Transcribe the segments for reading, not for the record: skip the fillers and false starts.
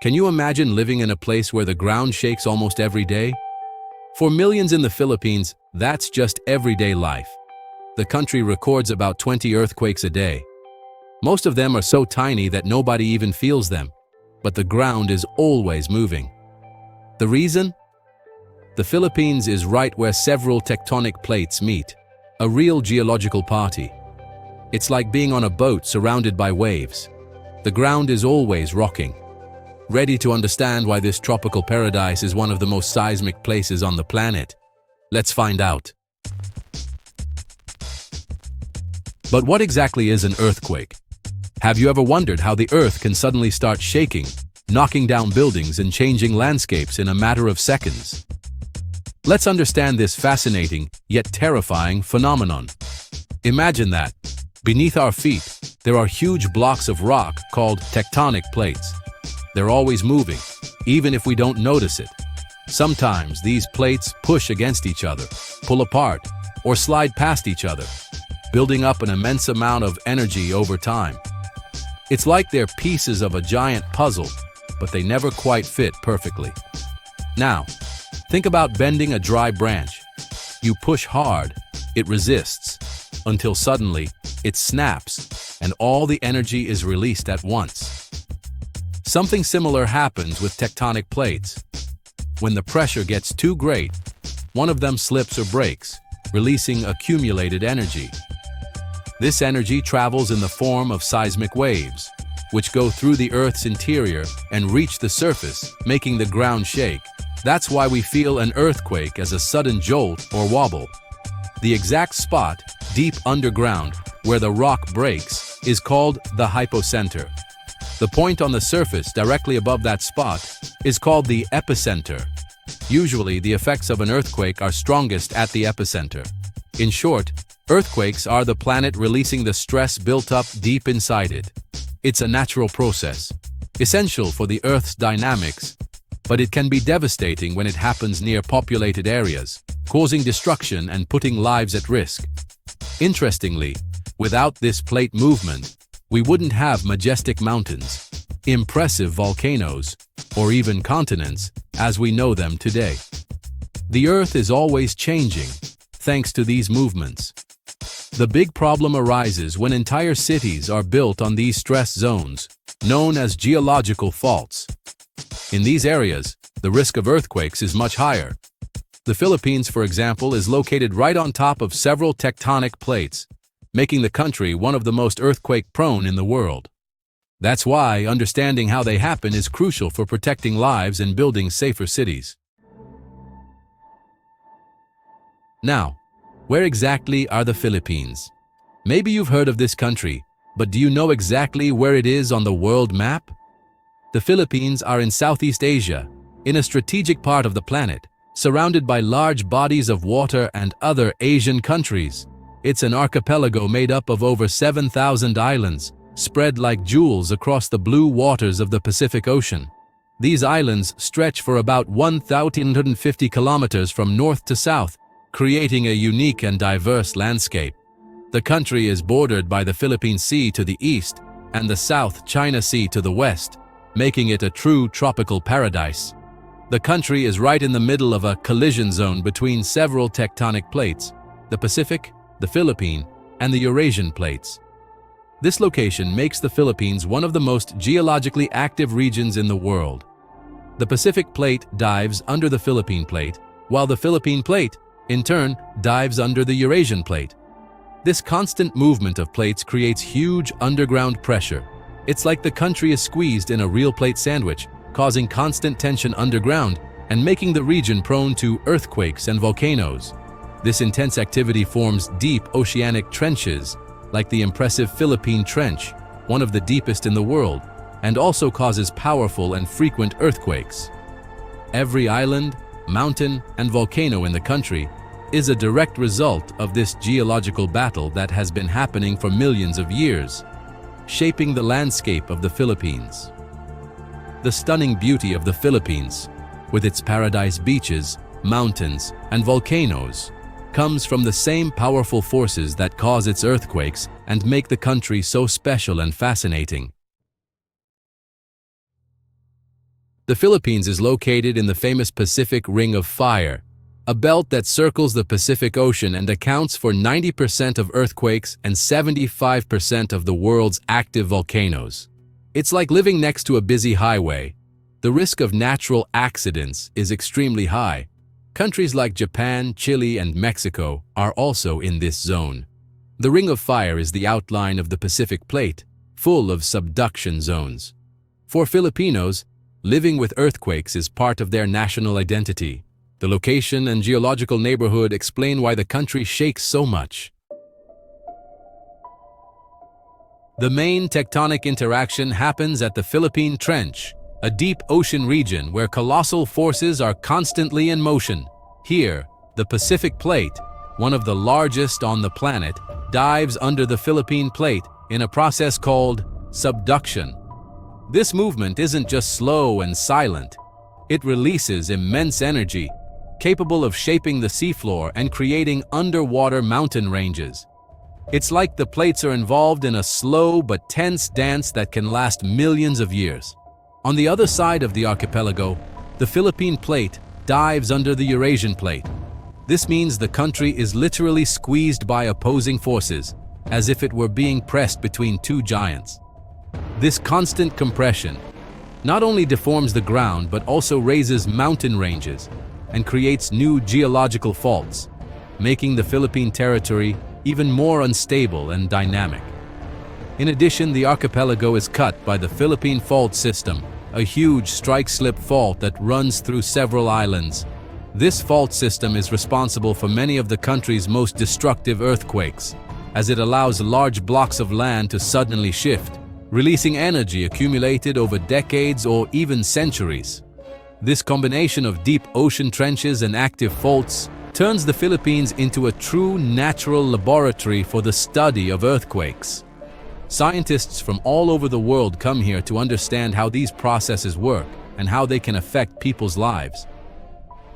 Can you imagine living in a place where the ground shakes almost every day? For millions in the Philippines, that's just everyday life. The country records about 20 earthquakes a day. Most of them are so tiny that nobody even feels them, but the ground is always moving. The reason? The Philippines is right where several tectonic plates meet, a real geological party. It's like being on a boat surrounded by waves. The ground is always rocking. Ready to understand why this tropical paradise is one of the most seismic places on the planet? Let's find out. But what exactly is an earthquake? Have you ever wondered how the earth can suddenly start shaking, knocking down buildings and changing landscapes in a matter of seconds? Let's understand this fascinating, yet terrifying phenomenon. Imagine that, beneath our feet, there are huge blocks of rock called tectonic plates. They're always moving, even if we don't notice it. Sometimes these plates push against each other, pull apart, or slide past each other, building up an immense amount of energy over time. It's like they're pieces of a giant puzzle, but they never quite fit perfectly. Now, think about bending a dry branch. You push hard, it resists, until suddenly it snaps, and all the energy is released at once. Something similar happens with tectonic plates. When the pressure gets too great, one of them slips or breaks, releasing accumulated energy. This energy travels in the form of seismic waves, which go through the Earth's interior and reach the surface, making the ground shake. That's why we feel an earthquake as a sudden jolt or wobble. The exact spot, deep underground, where the rock breaks, is called the hypocenter. The point on the surface directly above that spot is called the epicenter. Usually, the effects of an earthquake are strongest at the epicenter. In short, earthquakes are the planet releasing the stress built up deep inside it. It's a natural process, essential for the Earth's dynamics, but it can be devastating when it happens near populated areas, causing destruction and putting lives at risk. Interestingly, without this plate movement, we wouldn't have majestic mountains, impressive volcanoes, or even continents as we know them today. The Earth is always changing, thanks to these movements. The big problem arises when entire cities are built on these stress zones, known as geological faults. In these areas, the risk of earthquakes is much higher. The Philippines, for example, is located right on top of several tectonic plates, making the country one of the most earthquake-prone in the world. That's why understanding how they happen is crucial for protecting lives and building safer cities. Now, where exactly are the Philippines? Maybe you've heard of this country, but do you know exactly where it is on the world map? The Philippines are in Southeast Asia, in a strategic part of the planet, surrounded by large bodies of water and other Asian countries. It's an archipelago made up of over 7,000 islands, spread like jewels across the blue waters of the Pacific Ocean. These islands stretch for about 1,150 kilometers from north to south, creating a unique and diverse landscape. The country is bordered by the Philippine Sea to the east and the South China Sea to the west, making it a true tropical paradise. The country is right in the middle of a collision zone between several tectonic plates, the Pacific, the Philippine, and the Eurasian plates. This location makes the Philippines one of the most geologically active regions in the world. The Pacific Plate dives under the Philippine Plate, while the Philippine Plate, in turn, dives under the Eurasian Plate. This constant movement of plates creates huge underground pressure. It's like the country is squeezed in a real plate sandwich, causing constant tension underground and making the region prone to earthquakes and volcanoes. This intense activity forms deep oceanic trenches, like the impressive Philippine Trench, one of the deepest in the world, and also causes powerful and frequent earthquakes. Every island, mountain, and volcano in the country is a direct result of this geological battle that has been happening for millions of years, shaping the landscape of the Philippines. The stunning beauty of the Philippines, with its paradise beaches, mountains, and volcanoes, comes from the same powerful forces that cause its earthquakes and make the country so special and fascinating. The Philippines is located in the famous Pacific Ring of Fire, a belt that circles the Pacific Ocean and accounts for 90% of earthquakes and 75% of the world's active volcanoes. It's like living next to a busy highway. The risk of natural accidents is extremely high. Countries like Japan, Chile, and Mexico are also in this zone. The Ring of Fire is the outline of the Pacific Plate, full of subduction zones. For Filipinos, living with earthquakes is part of their national identity. The location and geological neighborhood explain why the country shakes so much. The main tectonic interaction happens at the Philippine Trench, a deep ocean region where colossal forces are constantly in motion. Here, the Pacific Plate, one of the largest on the planet, dives under the Philippine Plate in a process called subduction. This movement isn't just slow and silent. It releases immense energy, capable of shaping the seafloor and creating underwater mountain ranges. It's like the plates are involved in a slow but tense dance that can last millions of years. On the other side of the archipelago, the Philippine Plate dives under the Eurasian Plate. This means the country is literally squeezed by opposing forces, as if it were being pressed between two giants. This constant compression not only deforms the ground but also raises mountain ranges and creates new geological faults, making the Philippine territory even more unstable and dynamic. In addition, the archipelago is cut by the Philippine Fault System, a huge strike-slip fault that runs through several islands. This fault system is responsible for many of the country's most destructive earthquakes, as it allows large blocks of land to suddenly shift, releasing energy accumulated over decades or even centuries. This combination of deep ocean trenches and active faults turns the Philippines into a true natural laboratory for the study of earthquakes. Scientists from all over the world come here to understand how these processes work and how they can affect people's lives.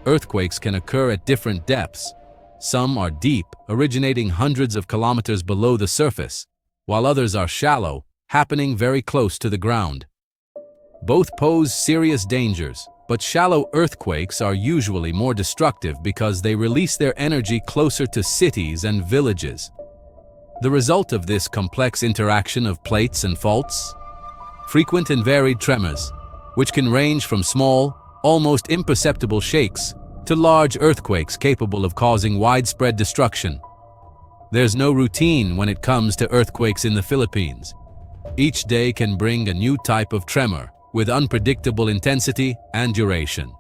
Earthquakes can occur at different depths. Some are deep, originating hundreds of kilometers below the surface, while others are shallow, happening very close to the ground. Both pose serious dangers, but shallow earthquakes are usually more destructive because they release their energy closer to cities and villages. The result of this complex interaction of plates and faults? Frequent and varied tremors, which can range from small, almost imperceptible shakes to large earthquakes capable of causing widespread destruction. There's no routine when it comes to earthquakes in the Philippines. Each day can bring a new type of tremor, with unpredictable intensity and duration.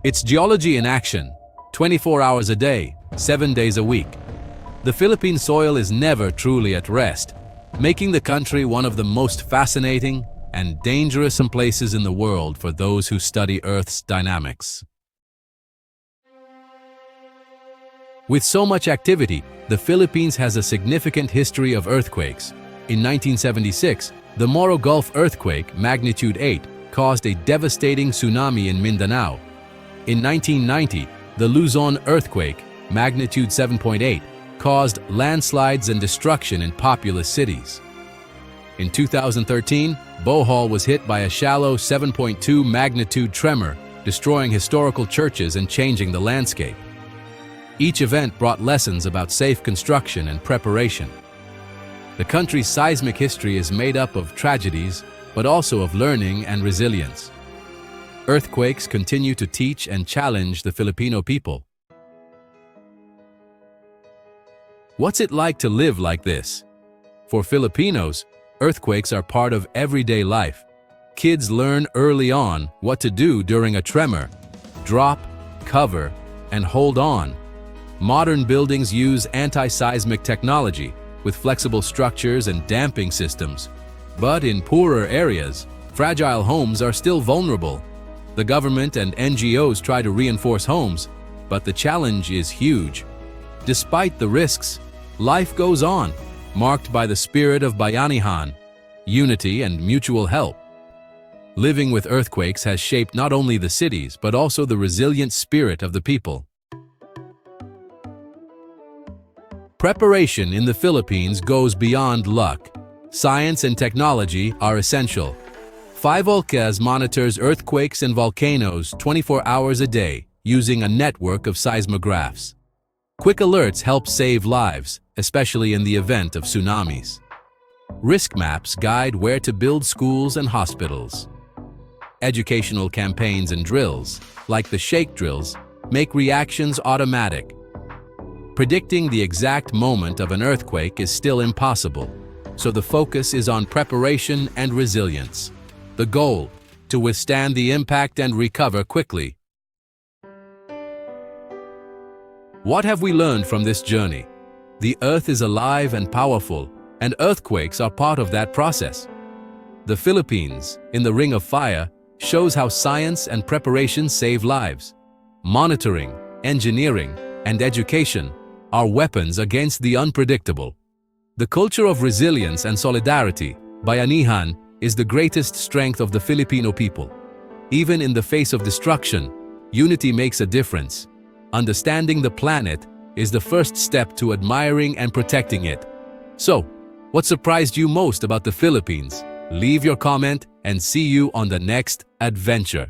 It's geology in action, 24 hours a day, 7 days a week. The Philippine soil is never truly at rest, making the country one of the most fascinating and dangerous places in the world for those who study Earth's dynamics. With so much activity, the Philippines has a significant history of earthquakes. In 1976, the Moro Gulf earthquake, magnitude 8, caused a devastating tsunami in Mindanao. In 1990, the Luzon earthquake, magnitude 7.8, caused landslides and destruction in populous cities. In 2013, Bohol was hit by a shallow 7.2 magnitude tremor, destroying historical churches and changing the landscape. Each event brought lessons about safe construction and preparation. The country's seismic history is made up of tragedies, but also of learning and resilience. Earthquakes continue to teach and challenge the Filipino people. What's it like to live like this? For Filipinos, earthquakes are part of everyday life. Kids learn early on what to do during a tremor: drop, cover, and hold on. Modern buildings use anti-seismic technology, with flexible structures and damping systems. But in poorer areas, fragile homes are still vulnerable. The government and NGOs try to reinforce homes, but the challenge is huge. Despite the risks, life goes on, marked by the spirit of Bayanihan, unity and mutual help. Living with earthquakes has shaped not only the cities, but also the resilient spirit of the people. Preparation in the Philippines goes beyond luck. Science and technology are essential. 5Volcas monitors earthquakes and volcanoes 24 hours a day using a network of seismographs. Quick alerts help save lives, especially in the event of tsunamis. Risk maps guide where to build schools and hospitals. Educational campaigns and drills, like the shake drills, make reactions automatic. Predicting the exact moment of an earthquake is still impossible, so the focus is on preparation and resilience. The goal, to withstand the impact and recover quickly. What have we learned from this journey? The Earth is alive and powerful, and earthquakes are part of that process. The Philippines, in the Ring of Fire, shows how science and preparation save lives. Monitoring, engineering, and education are weapons against the unpredictable. The culture of resilience and solidarity, Bayanihan, is the greatest strength of the Filipino people. Even in the face of destruction, unity makes a difference. Understanding the planet is the first step to admiring and protecting it. So, what surprised you most about the Philippines? Leave your comment and see you on the next adventure.